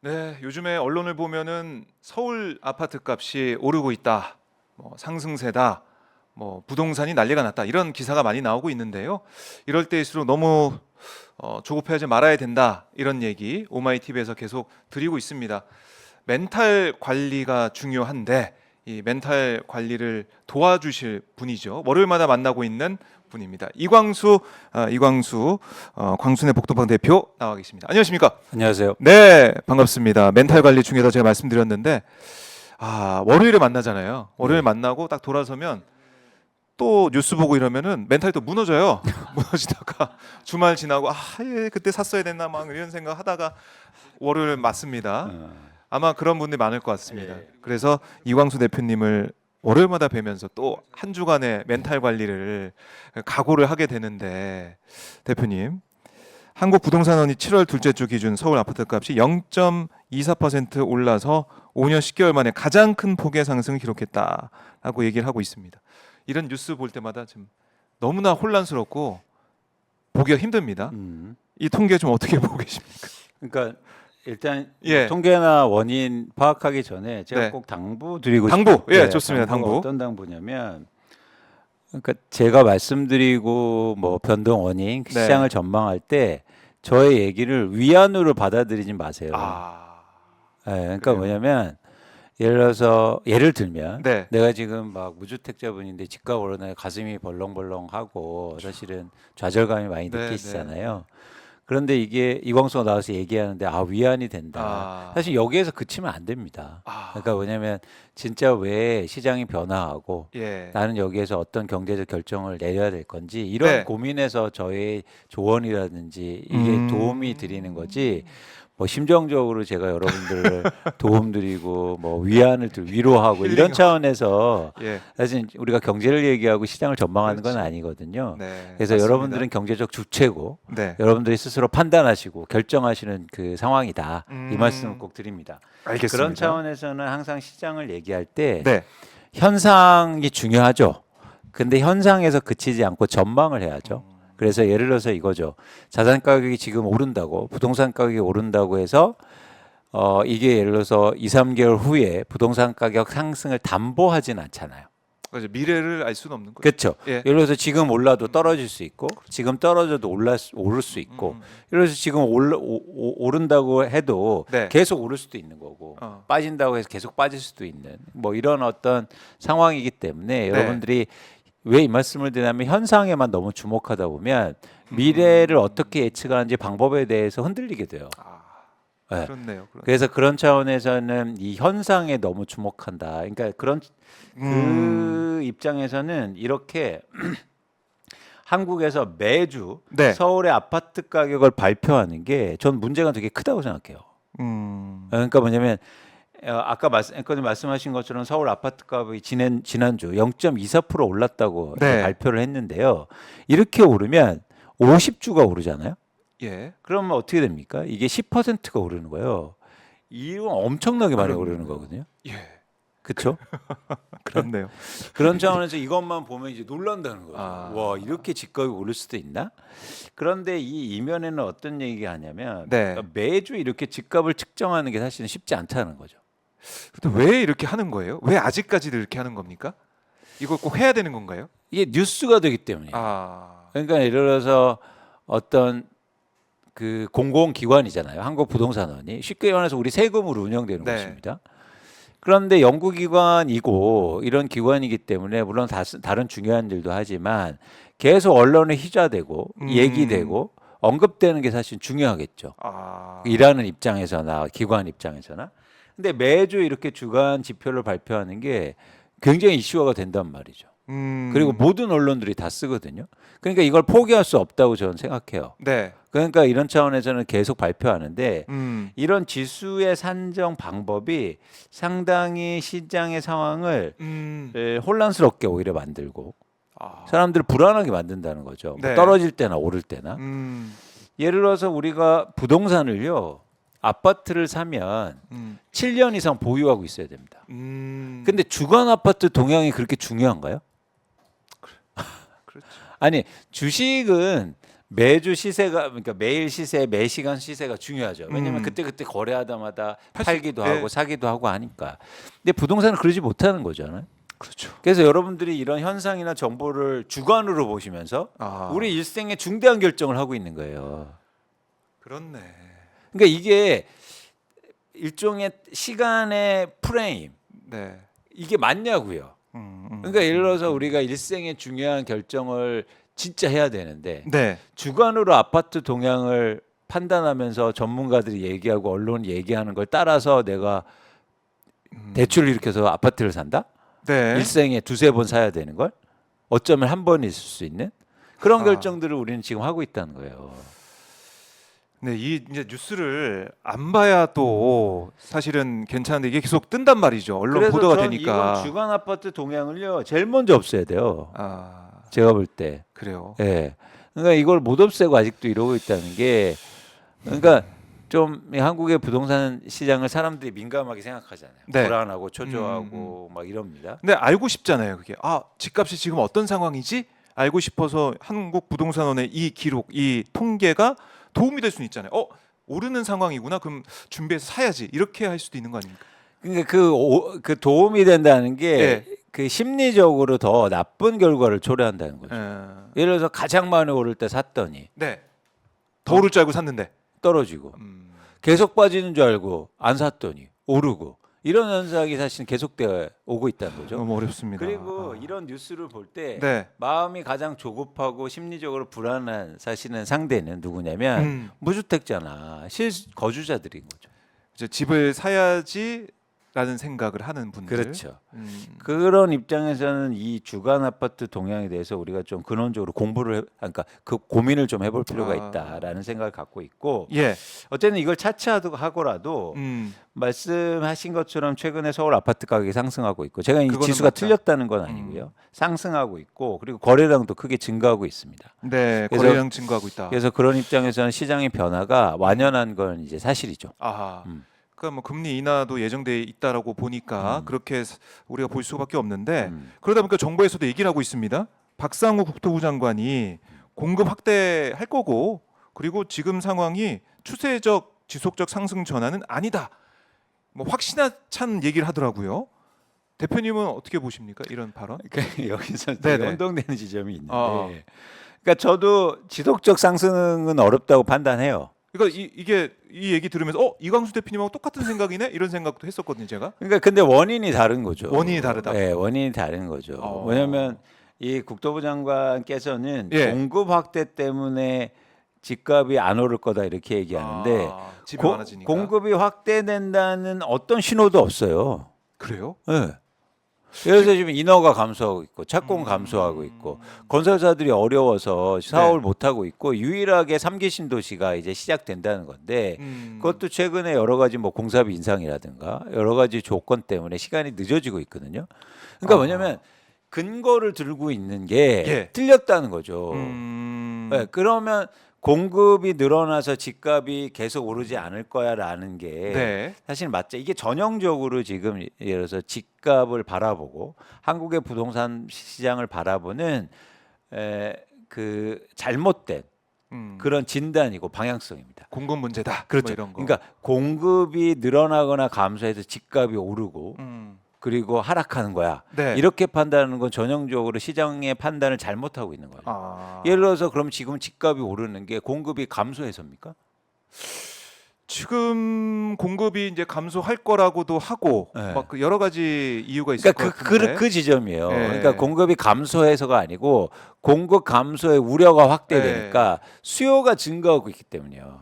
네, 요즘에 언론을 보면은 서울 아파트 값이 오르고 있다, 뭐 상승세다, 뭐 부동산이 난리가 났다 이런 기사가 많이 나오고 있는데요. 이럴 때일수록 너무 조급해하지 말아야 된다 이런 얘기 오마이TV에서 계속 드리고 있습니다. 멘탈 관리가 중요한데 이 멘탈 관리를 도와주실 분이죠. 월요일마다 만나고 있는 분입니다. 이광수 광순의 복도방 대표 나와 계십니다. 안녕하십니까? 안녕하세요. 네, 반갑습니다. 멘탈 네. 관리 중에서 제가 말씀드렸는데 월요일에 만나잖아요. 월요일 네. 만나고 딱 돌아서면 또 뉴스 보고 이러면은 멘탈이 또 무너져요. 무너지다가 주말 지나고 예, 그때 샀어야 됐나 막 이런 생각 하다가 월요일 맞습니다. 어, 아마 그런 분들이 많을 것 같습니다. 예. 그래서 이광수 대표님을 월요일마다 뵈면서 또 한 주간의 멘탈 관리를 각오를 하게 되는데 대표님 한국부동산원이 7월 둘째 주 기준 서울 아파트 값이 0.24% 올라서 5년 10개월 만에 가장 큰 폭의 상승을 기록했다라고 얘기를 하고 있습니다. 이런 뉴스 볼 때마다 좀 너무나 혼란스럽고 보기가 힘듭니다. 음. 이 통계 좀 어떻게 보고 계십니까? 그러니까 일단 예, 통계나 원인 파악하기 전에 제가 네. 꼭 당부 드리고 당부, 싶은 예, 좋습니다. 당부가 당부. 어떤 당부냐면 그러니까 제가 말씀드리고 뭐 변동 원인 네. 시장을 전망할 때 저의 얘기를 위안으로 받아들이지 마세요. 예, 그러니까 그래요? 뭐냐면 예를 들면 네, 내가 지금 막 무주택자분인데 집값 오르네 가슴이 벌렁벌렁하고 사실은 좌절감이 많이 네, 네. 느끼시잖아요. 그런데 이게 이광수가 나와서 얘기하는데 위안이 된다. 사실 여기에서 그치면 안 됩니다. 그러니까 뭐냐면 진짜 왜 시장이 변화하고 예, 나는 여기에서 어떤 경제적 결정을 내려야 될 건지 이런 네. 고민에서 저의 조언이라든지 이게 음. 도움이 드리는 거지. 뭐 심정적으로 제가 여러분들을 도움드리고 뭐 위안을 위로하고 이런 힐링. 차원에서 예, 사실 우리가 경제를 얘기하고 시장을 전망하는 건 그렇지. 아니거든요. 네, 그래서 맞습니다. 여러분들은 경제적 주체고 네, 여러분들이 스스로 판단하시고 결정하시는 그 상황이다. 이 말씀을 꼭 드립니다. 알겠습니다. 그런 차원에서는 항상 시장을 얘기할 때 네, 현상이 중요하죠. 근데 현상에서 그치지 않고 전망을 해야죠. 그래서 예를 들어서 이거죠. 자산 가격이 지금 오른다고, 부동산 가격이 오른다고 해서 이게 예를 들어서 2, 3개월 후에 부동산 가격 상승을 담보하진 않잖아요. 그렇죠. 미래를 알 수는 없는 거죠. 그렇죠. 예, 예를 들어서 지금 올라도 떨어질 수 있고 지금 떨어져도 오를 수 있고 예를 들어서 지금 오른다고 해도 네, 계속 오를 수도 있는 거고 어, 빠진다고 해서 계속 빠질 수도 있는 뭐 이런 어떤 상황이기 때문에 네. 여러분들이 왜 이 말씀을 드냐면 현상에만 너무 주목하다 보면 미래를 어떻게 예측하는지 방법에 대해서 흔들리게 돼요. 네. 그렇네요. 그래서 그런 차원에서는 이 현상에 너무 주목한다. 그러니까 그런 그 입장에서는 이렇게 한국에서 매주 네, 서울의 아파트 가격을 발표하는 게 전 문제가 되게 크다고 생각해요. 그러니까 뭐냐면 아까 말씀하신 것처럼 서울 아파트 값이 지난주 0.24% 올랐다고 이제 네, 발표를 했는데요. 이렇게 오르면 50주가 오르잖아요. 예, 그러면 어떻게 됩니까? 이게 10%가 오르는 거예요. 이건 엄청나게 많이 오르는 거거든요. 예, 그렇죠? 그렇네요. 그런 차원에서 이것만 보면 이제 놀란다는 거죠. 아. 와, 이렇게 집값이 오를 수도 있나? 그런데 이 이면에는 어떤 얘기가 하냐면 네. 매주 이렇게 집값을 측정하는 게 사실은 쉽지 않다는 거죠. 근데 왜 이렇게 하는 거예요? 왜 아직까지도 이렇게 하는 겁니까? 이걸 꼭 해야 되는 건가요? 이게 뉴스가 되기 때문이에요. 그러니까 예를 들어서 어떤 그 공공기관이잖아요. 한국부동산원이 쉽게 말해서 우리 세금으로 운영되는 네. 것입니다. 그런데 연구기관이고 이런 기관이기 때문에 물론 다른 중요한 일도 하지만 계속 언론에 희좌되고 얘기되고 언급되는 게 사실 중요하겠죠. 일하는 입장에서나 기관 입장에서나. 근데 매주 이렇게 주간 지표를 발표하는 게 굉장히 이슈화가 된단 말이죠. 그리고 모든 언론들이 다 쓰거든요. 그러니까 이걸 포기할 수 없다고 저는 생각해요. 네. 그러니까 이런 차원에서는 계속 발표하는데 이런 지수의 산정 방법이 상당히 시장의 상황을 혼란스럽게 오히려 만들고 사람들을 불안하게 만든다는 거죠. 네. 뭐 떨어질 때나 오를 때나. 예를 들어서 우리가 부동산을요. 아파트를 사면 7년 이상 보유하고 있어야 됩니다. 근데 주간 아파트 동향이 그렇게 중요한가요? 그렇죠. 아니, 주식은 매주 시세가 그러니까 매일 시세, 매 시간 시세가 중요하죠. 왜냐하면 그때 거래하다마다 팔기도 네. 하고 사기도 하고 하니까. 근데 부동산은 그러지 못하는 거잖아요. 그렇죠. 그래서 여러분들이 이런 현상이나 정보를 주관으로 보시면서 아, 우리 일생의 중대한 결정을 하고 있는 거예요. 그렇네. 그러니까 이게 일종의 시간의 프레임 네. 이게 맞냐고요. 그러니까 예를 들어서 우리가 일생의 중요한 결정을 진짜 해야 되는데 네. 주관으로 아파트 동향을 판단하면서 전문가들이 얘기하고 언론이 얘기하는 걸 따라서 내가 대출을 일으켜서 아파트를 산다? 네. 일생에 두세 번 사야 되는 걸? 어쩌면 한 번 있을 수 있는 그런 아. 결정들을 우리는 지금 하고 있다는 거예요. 네, 이 이제 뉴스를 안 봐야 또 사실은 괜찮은데 이게 계속 뜬단 말이죠. 언론 그래서 보도가 전 되니까. 이건 주간 아파트 동향을요 제일 먼저 없애야 돼요. 아, 제가 볼 때. 그래요. 예. 그러니까 이걸 못 없애고 아직도 이러고 있다는 게 그러니까 좀이 한국의 부동산 시장을 사람들이 민감하게 생각하잖아요. 네. 불안하고 초조하고 막 이럽니다. 근데 알고 싶잖아요. 그게 집값이 지금 어떤 상황이지? 알고 싶어서 한국부동산원의 이 기록, 이 통계가 도움이 될 수는 있잖아요. 오르는 상황이구나. 그럼 준비해서 사야지. 이렇게 할 수도 있는 거 아닙니까? 그러니까 그 도움이 된다는 게 네. 그 심리적으로 더 나쁜 결과를 초래한다는 거죠. 예를 들어서 가장 많이 오를 때 샀더니 네. 더 오를 줄 알고 샀는데. 떨어지고 계속 빠지는 줄 알고 안 샀더니 오르고 이런 현상이 사실 계속되어 오고 있다는 거죠. 너무 어렵습니다. 그리고 이런 뉴스를 볼 때 네. 마음이 가장 조급하고 심리적으로 불안한 사실은 상대는 누구냐면 무주택자나 실거주자들인 거죠. 이제 집을 사야지라는 생각을 하는 분들. 그렇죠. 그런 입장에서는 이 주간 아파트 동향에 대해서 우리가 좀 근원적으로 그러니까 그 고민을 좀 해볼 필요가 있다라는 생각을 갖고 있고 예. 어쨌든 이걸 차치하고라도 말씀하신 것처럼 최근에 서울 아파트 가격이 상승하고 있고 제가 이 그거는 지수가 맞다. 틀렸다는 건 아니고요. 상승하고 있고 그리고 거래량도 크게 증가하고 있습니다. 네. 그래서- 거래량 증가하고 있다. 그래서 그런 입장에서는 시장의 변화가 완연한 건 이제 사실이죠. 아하. 음. 그러니까 뭐 금리 인하도 예정돼 있다라고 보니까 그렇게 우리가 볼 수밖에 없는데 그러다 보니까 정부에서도 얘기를 하고 있습니다. 박상우 국토부 장관이 공급 확대할 거고 그리고 지금 상황이 추세적 지속적 상승 전환은 아니다. 뭐 확신찬 얘기를 하더라고요. 대표님은 어떻게 보십니까? 이런 발언? 여기서 네네. 되게 혼동되는 지점이 있는데, 아. 그러니까 저도 지속적 상승은 어렵다고 판단해요. 그러니까 이게 이 얘기 들으면서 이광수 대표님하고 똑같은 생각이네 이런 생각도 했었거든요, 제가. 그러니까 근데 원인이 다른 거죠. 원인이 다르다. 네, 원인이 다른 거죠. 왜냐하면 이 국토부 장관께서는 예. 공급 확대 때문에 집값이 안 오를 거다 이렇게 얘기하는데 집이 많아지니까. 공급이 확대된다는 어떤 신호도 없어요. 그래요? 네. 그래서 지금 인허가 감소하고 있고 착공 감소하고 있고 건설사들이 어려워서 사업을 네. 못 하고 있고 유일하게 3기 신도시가 이제 시작된다는 건데 그것도 최근에 여러 가지 뭐 공사비 인상이라든가 여러 가지 조건 때문에 시간이 늦어지고 있거든요. 그러니까 뭐냐면 근거를 들고 있는 게 예. 틀렸다는 거죠. 네, 그러면 공급이 늘어나서 집값이 계속 오르지 않을 거야라는 게 네. 사실 맞죠. 이게 전형적으로 지금 예를 들어서 집값을 바라보고 한국의 부동산 시장을 바라보는 그 잘못된 그런 진단이고 방향성입니다. 공급 문제다. 그렇죠. 뭐 이런 거. 그러니까 공급이 늘어나거나 감소해서 집값이 오르고 그리고 하락하는 거야. 네. 이렇게 판단하는 건 전형적으로 시장의 판단을 잘못하고 있는 거예요. 예를 들어서 그럼 지금 집값이 오르는 게 공급이 감소해서입니까? 지금 공급이 이제 감소할 거라고도 하고 네. 막그 여러 가지 이유가 있을 그러니까 것 같은데. 그 지점이에요. 네. 그러니까 공급이 감소해서가 아니고 공급 감소의 우려가 확대되니까 수요가 증가하고 있기 때문이에요.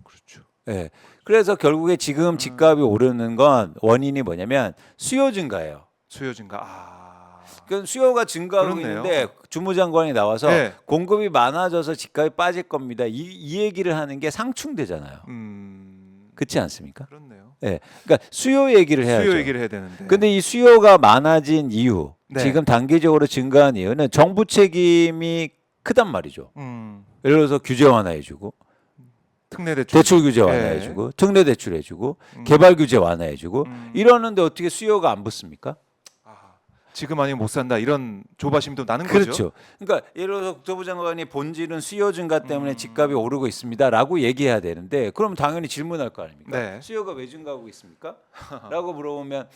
그렇죠. 예. 그래서 결국에 지금 집값이 오르는 건 원인이 뭐냐면 수요 증가예요. 수요 증가. 그 수요가 증가하고 그렇네요. 있는데 주무장관이 나와서 네. 공급이 많아져서 집값이 빠질 겁니다. 이 얘기를 하는 게 상충되잖아요. 그렇지 않습니까? 그렇네요. 예. 그러니까 수요 얘기를 해야죠. 수요 얘기를 해야 되는데. 근데 이 수요가 많아진 이유, 네. 지금 단기적으로 증가한 이유는 정부 책임이 크단 말이죠. 예를 들어서 규제 완화해주고, 특례 대출. 대출 규제 네. 완화해주고, 특례 대출해주고, 개발 규제 완화해주고, 이러는데 어떻게 수요가 안 붙습니까? 지금 아니면 못 산다 이런 조바심도 나는 거죠. 그렇죠. 그러니까 예를 들어서 국토부 장관이 본질은 수요 증가 때문에 집값이 오르고 있습니다라고 얘기해야 되는데 그럼 당연히 질문할 거 아닙니까? 네. 수요가 왜 증가하고 있습니까? 라고 물어보면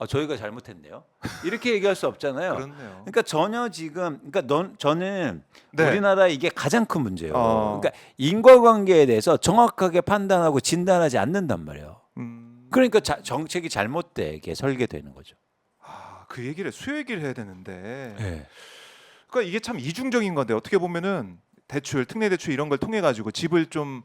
저희가 잘못했네요. 이렇게 얘기할 수 없잖아요. 그렇네요. 그러니까 전혀 지금 저는 네. 우리나라 이게 가장 큰 문제예요. 어. 그러니까 인과관계에 대해서 정확하게 판단하고 진단하지 않는단 말이에요. 그러니까 정책이 잘못되게 설계되는 거죠. 그 얘기를 수요 얘기를 해야 되는데 네. 그러니까 이게 참 이중적인 건데 어떻게 보면은 대출, 특례 대출 이런 걸 통해 가지고 집을 좀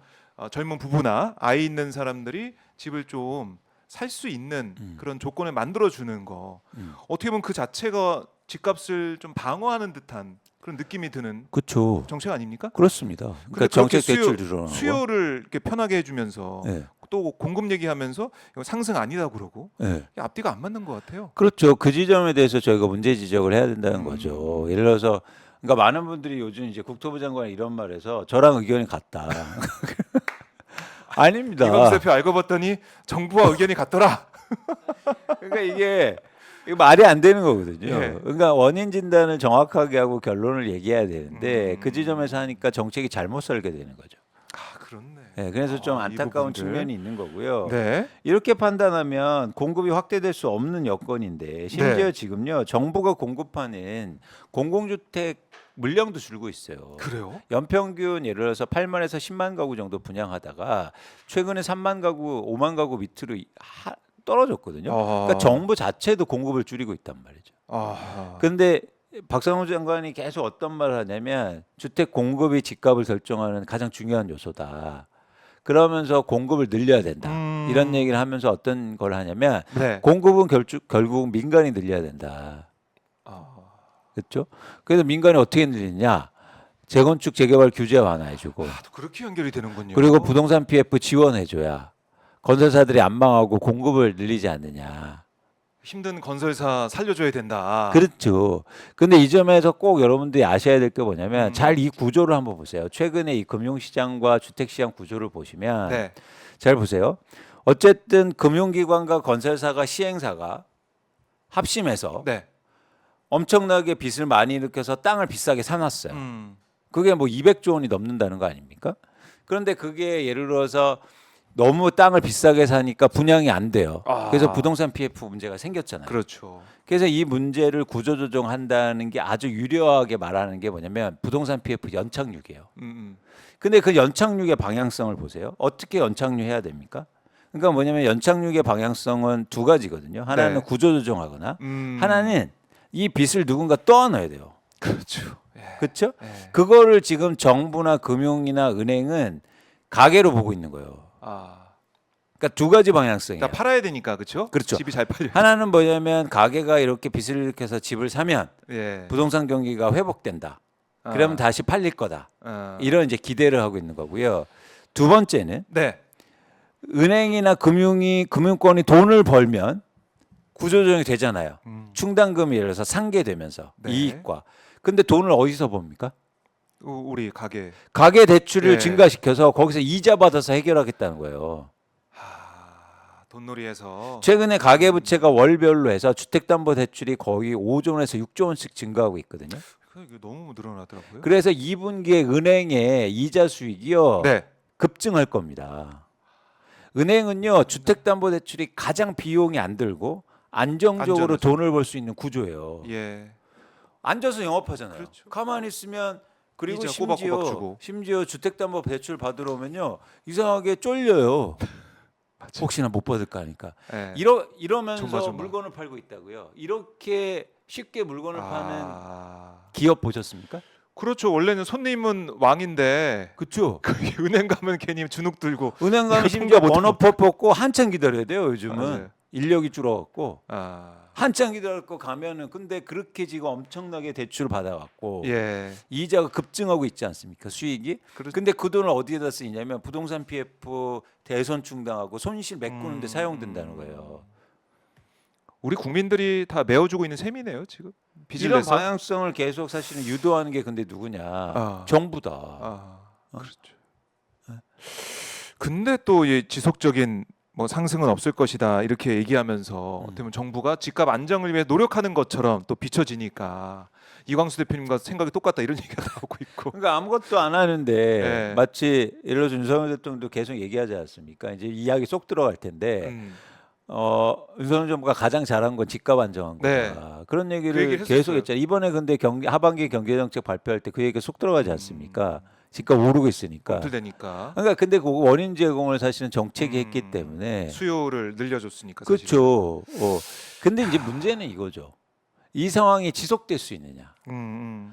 젊은 부부나 아이 있는 사람들이 집을 좀 살 수 있는 그런 조건을 만들어 주는 거. 어떻게 보면 그 자체가 집값을 좀 방어하는 듯한 그런 느낌이 드는 그렇죠. 정책 아닙니까? 그렇습니다. 근데 그러니까 그렇게 정책 대출 늘어나는 거. 수요를 이렇게 편하게 해주면서 네. 또 공급 얘기하면서 이거 상승 아니다 그러고 네. 이게 앞뒤가 안 맞는 것 같아요. 그렇죠. 그 지점에 대해서 저희가 문제 지적을 해야 된다는 거죠. 예를 들어서 그러니까 많은 분들이 요즘 이제 국토부 장관이 이런 말해서 저랑 의견이 같다. 아닙니다. 이범수 대표 알고 봤더니 정부와 의견이 같더라. 그러니까 이게 말이 안 되는 거거든요. 예. 그러니까 원인 진단을 정확하게 하고 결론을 얘기해야 되는데 그 지점에서 하니까 정책이 잘못 설계되는 거죠. 그렇네. 네, 그래서 좀 이 안타까운 부분들. 측면이 있는 거고요. 네. 이렇게 판단하면 공급이 확대될 수 없는 여건인데 심지어 네. 지금요 정부가 공급하는 공공주택 물량도 줄고 있어요. 그래요? 연평균 예를 들어서 8만에서 10만 가구 정도 분양하다가 최근에 3만 가구, 5만 가구 밑으로 떨어졌거든요. 그러니까 정부 자체도 공급을 줄이고 있단 말이죠. 근데 박상호 장관이 계속 어떤 말을 하냐면 주택 공급이 집값을 결정하는 가장 중요한 요소다. 그러면서 공급을 늘려야 된다. 이런 얘기를 하면서 어떤 걸 하냐면 네. 공급은 결국 민간이 늘려야 된다. 그렇죠? 그래서 민간이 어떻게 늘리냐? 재건축 재개발 규제 완화해주고 또 그렇게 연결이 되는군요. 그리고 부동산 PF 지원해줘야 건설사들이 안 망하고 공급을 늘리지 않느냐. 힘든 건설사 살려줘야 된다. 그렇죠. 근데 이 점에서 꼭 여러분들이 아셔야 될 게 뭐냐면 잘 이 구조를 한번 보세요. 최근에 이 금융시장과 주택시장 구조를 보시면 네. 잘 보세요. 어쨌든 금융기관과 건설사가 시행사가 합심해서 네. 엄청나게 빚을 많이 일으켜서 땅을 비싸게 사놨어요. 그게 뭐 200조 원이 넘는다는 거 아닙니까? 그런데 그게 예를 들어서 너무 땅을 비싸게 사니까 분양이 안 돼요. 그래서 부동산 PF 문제가 생겼잖아요. 그렇죠. 그래서 이 문제를 구조조정한다는 게 아주 유려하게 말하는 게 뭐냐면 부동산 PF 연착륙이에요. 근데 그 연착륙의 방향성을 보세요. 어떻게 연착륙해야 됩니까? 그러니까 뭐냐면 연착륙의 방향성은 두 가지거든요. 하나는 네. 구조조정하거나 하나는 이 빚을 누군가 떠안아야 돼요. 그렇죠. 그렇죠? 예. 그거를 지금 정부나 금융이나 은행은 가계로 보고 있는 거예요. 그러니까 두 가지 방향성이에요. 다 팔아야 되니까 그렇죠? 그렇죠. 집이 잘 팔려. 하나는 뭐냐면 가계가 이렇게 빚을 일으켜서 집을 사면 예. 부동산 경기가 회복된다. 그러면 다시 팔릴 거다. 이런 이제 기대를 하고 있는 거고요. 두 번째는 네. 은행이나 금융권이 돈을 벌면 구조조정이 되잖아요. 충당금이 예를 들어서 상계되면서 네. 이익과. 근데 돈을 어디서 봅니까? 우리 가게. 가계 대출을 네. 증가시켜서 거기서 이자 받아서 해결하겠다는 거예요. 돈놀이에서. 최근에 가계부채가 월별로 해서 주택담보대출이 거의 5조 원에서 6조 원씩 증가하고 있거든요. 이게 너무 늘어나더라고요. 그래서 2분기에 은행의 이자 수익이요 네. 급증할 겁니다. 은행은요 주택담보대출이 가장 비용이 안 들고 안정적으로 안전하죠. 돈을 벌 수 있는 구조예요. 예. 앉아서 영업하잖아요. 그렇죠. 가만히 있으면 그리고 이자 꼬박꼬박 주고. 심지어 주택담보대출 받으러 오면요 이상하게 쫄려요. 맞아. 혹시나 못 받을까 하니까 예. 이러면서 조마조마. 물건을 팔고 있다고요. 이렇게 쉽게 물건을 파는 아. 기업 보셨습니까? 그렇죠. 원래는 손님은 왕인데 그렇죠. 은행 가면 괜히 주눅 들고. 은행 가면 이거 심지어 통과 못 번호표 뽑고 한참 기다려야 돼요. 요즘은 맞아요. 인력이 줄어갖고 아. 한참 기다렸고 가면은 근데 그렇게 지금 엄청나게 대출을 받아갖고 예. 이자가 급증하고 있지 않습니까? 수익이. 그렇- 근데 그 돈을 어디에다 쓰이냐면 부동산 PF 대손 충당하고 손실 메꾸는 데 사용된다는 거예요. 우리 국민들이 다 메워주고 있는 셈이네요 지금. 빚을 이런 내서. 방향성을 계속 사실은 유도하는 게 근데 누구냐? 정부다. 그렇죠. 근데 또 이 지속적인 뭐 상승은 없을 것이다 이렇게 얘기하면서 어떻게 보면 정부가 집값 안정을 위해 노력하는 것처럼 또 비춰지니까 이광수 대표님과 생각이 똑같다 이런 얘기가 나오고 있고. 그러니까 아무것도 안 하는데 네. 마치 예를 들어서 윤석열 대통령도 계속 얘기하지 않습니까? 이제 이야기 쏙 들어갈 텐데 음. 윤석열 정부가 가장 잘한 건 집값 안정한 네. 거다. 그런 그 얘기를 얘기를 계속 했었어요. 했잖아요. 이번에 근데 하반기 경제정책 발표할 때 그 얘기가 쏙 들어가지 않습니까? 음. 집값 오르고 있으니까. 엎드되니까 그러니까 근데 그 원인 제공을 사실은 정책이 했기 음. 때문에 수요를 늘려줬으니까 사실은. 그렇죠. 근데 이제 문제는 이거죠. 이 상황이 지속될 수 있느냐.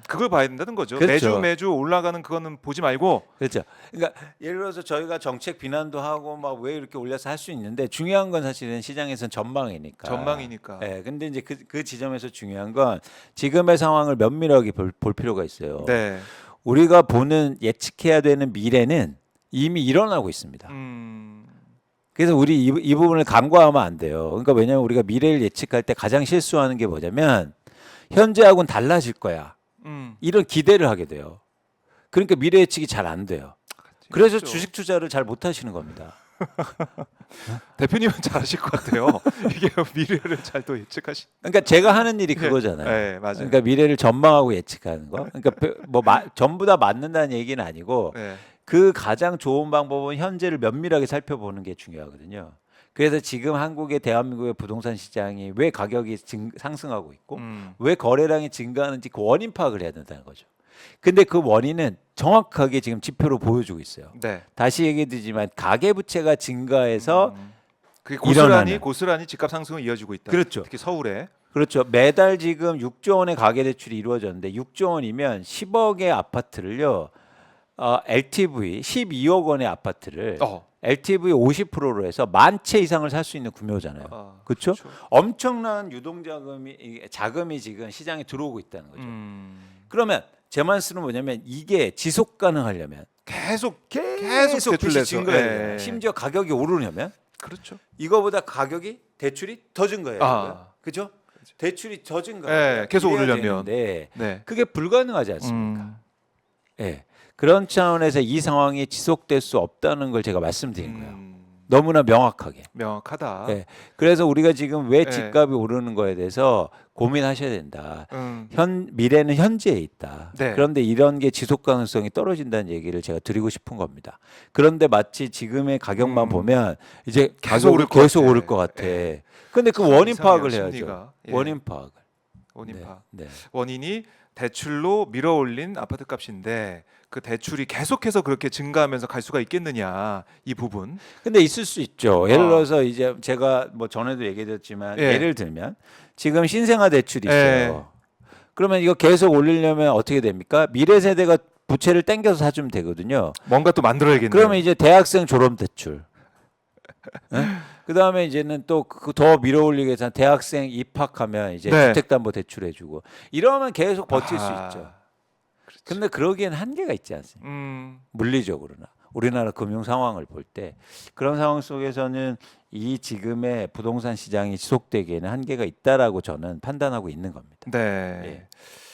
그걸 봐야 된다는 거죠. 그렇죠. 매주 올라가는 그거는 보지 말고. 그렇죠. 그러니까 예를 들어서 저희가 정책 비난도 하고 막 왜 이렇게 올려서 할 수 있는데 중요한 건 사실은 시장에서는 전망이니까. 전망이니까. 예. 근데 이제 그 지점에서 중요한 건 지금의 상황을 면밀하게 볼 필요가 있어요. 네. 우리가 보는 예측해야 되는 미래는 이미 일어나고 있습니다. 그래서 우리 이 부분을 간과하면 안 돼요. 그러니까 왜냐하면 우리가 미래를 예측할 때 가장 실수하는 게 뭐냐면 현재하고는 달라질 거야. 이런 기대를 하게 돼요. 그러니까 미래 예측이 잘 안 돼요. 그래서 그렇죠. 주식 투자를 잘 못 하시는 겁니다. 대표님은 잘하실 것 같아요. 이게 미래를 잘 또 예측하시. 그러니까 제가 하는 일이 그거잖아요. 네, 맞아요. 그러니까 미래를 전망하고 예측하는 거. 그러니까 전부 다 맞는다는 얘기는 아니고 네. 그 가장 좋은 방법은 현재를 면밀하게 살펴보는 게 중요하거든요. 그래서 지금 한국의 대한민국의 부동산 시장이 왜 가격이 상승하고 있고 왜 거래량이 증가하는지 그 원인 파악을 해야 된다는 거죠. 근데 그 원인은 정확하게 지금 지표로 보여주고 있어요. 네. 다시 얘기드리지만 가계부채가 증가해서 그게 일어나는. 고스란히 집값 상승은 이어지고 있다. 그렇죠. 특히 서울에. 그렇죠. 매달 지금 6조 원의 가계 대출이 이루어졌는데 6조 원이면 10억의 아파트를요. LTV 12억 원의 아파트를 LTV 50%로 해서 10,000채 이상을 살 수 있는 구매잖아요. 그렇죠? 엄청난 유동 자금이 지금 시장에 들어오고 있다는 거죠. 그러면 제 말씀은 뭐냐면 이게 지속 가능하려면 계속 계속 대출 빚이 내서. 증가해야 돼요. 예. 심지어 가격이 오르려면 그렇죠. 이거보다 가격이 대출이 더 증가해야 돼요. 그죠? 대출이 더 증가해야 예, 계속 이래야 오르려면. 되는데 네. 그게 불가능하지 않습니까? 예. 그런 차원에서 이 상황이 지속될 수 없다는 걸 제가 말씀드린 거예요. 너무나 명확하게. 명확하다. 예. 그래서 우리가 지금 왜 예. 집값이 오르는 거에 대해서 고민하셔야 된다. 음. 미래는 현재에 있다. 네. 그런데 이런 게 지속 가능성이 떨어진다는 얘기를 제가 드리고 싶은 겁니다. 그런데 마치 지금의 가격만 보면 이제 계속 오를 것 계속 같아. 오를 것 같아. 예. 근데 그 참 원인 이상해요, 파악을 해야죠. 심리가. 예. 원인 파악을. 원인 네. 파악. 네. 원인이 대출로 밀어올린 아파트 값인데 그 대출이 계속해서 그렇게 증가하면서 갈 수가 있겠느냐 이 부분. 근데 있을 수 있죠. 예를 들어서 이제 제가 뭐 전에도 얘기했지만 예. 예를 들면 지금 신생아 대출이 있어요. 예. 그러면 이거 계속 올리려면 어떻게 됩니까? 미래 세대가 부채를 땡겨서 사주면 되거든요. 뭔가 또 만들어야겠네요. 그러면 이제 대학생 졸업 대출. 그 다음에 이제는 또 더 밀어올리기 위해서 대학생 입학하면 이제 네. 주택담보 대출해주고 이러면 계속 버틸 수 아하. 있죠. 근데 그러기엔 한계가 있지 않습니까? 물리적으로나 우리나라 금융 상황을 볼 때 그런 상황 속에서는 이 지금의 부동산 시장이 지속되기에는 한계가 있다라고 저는 판단하고 있는 겁니다. 네. 예.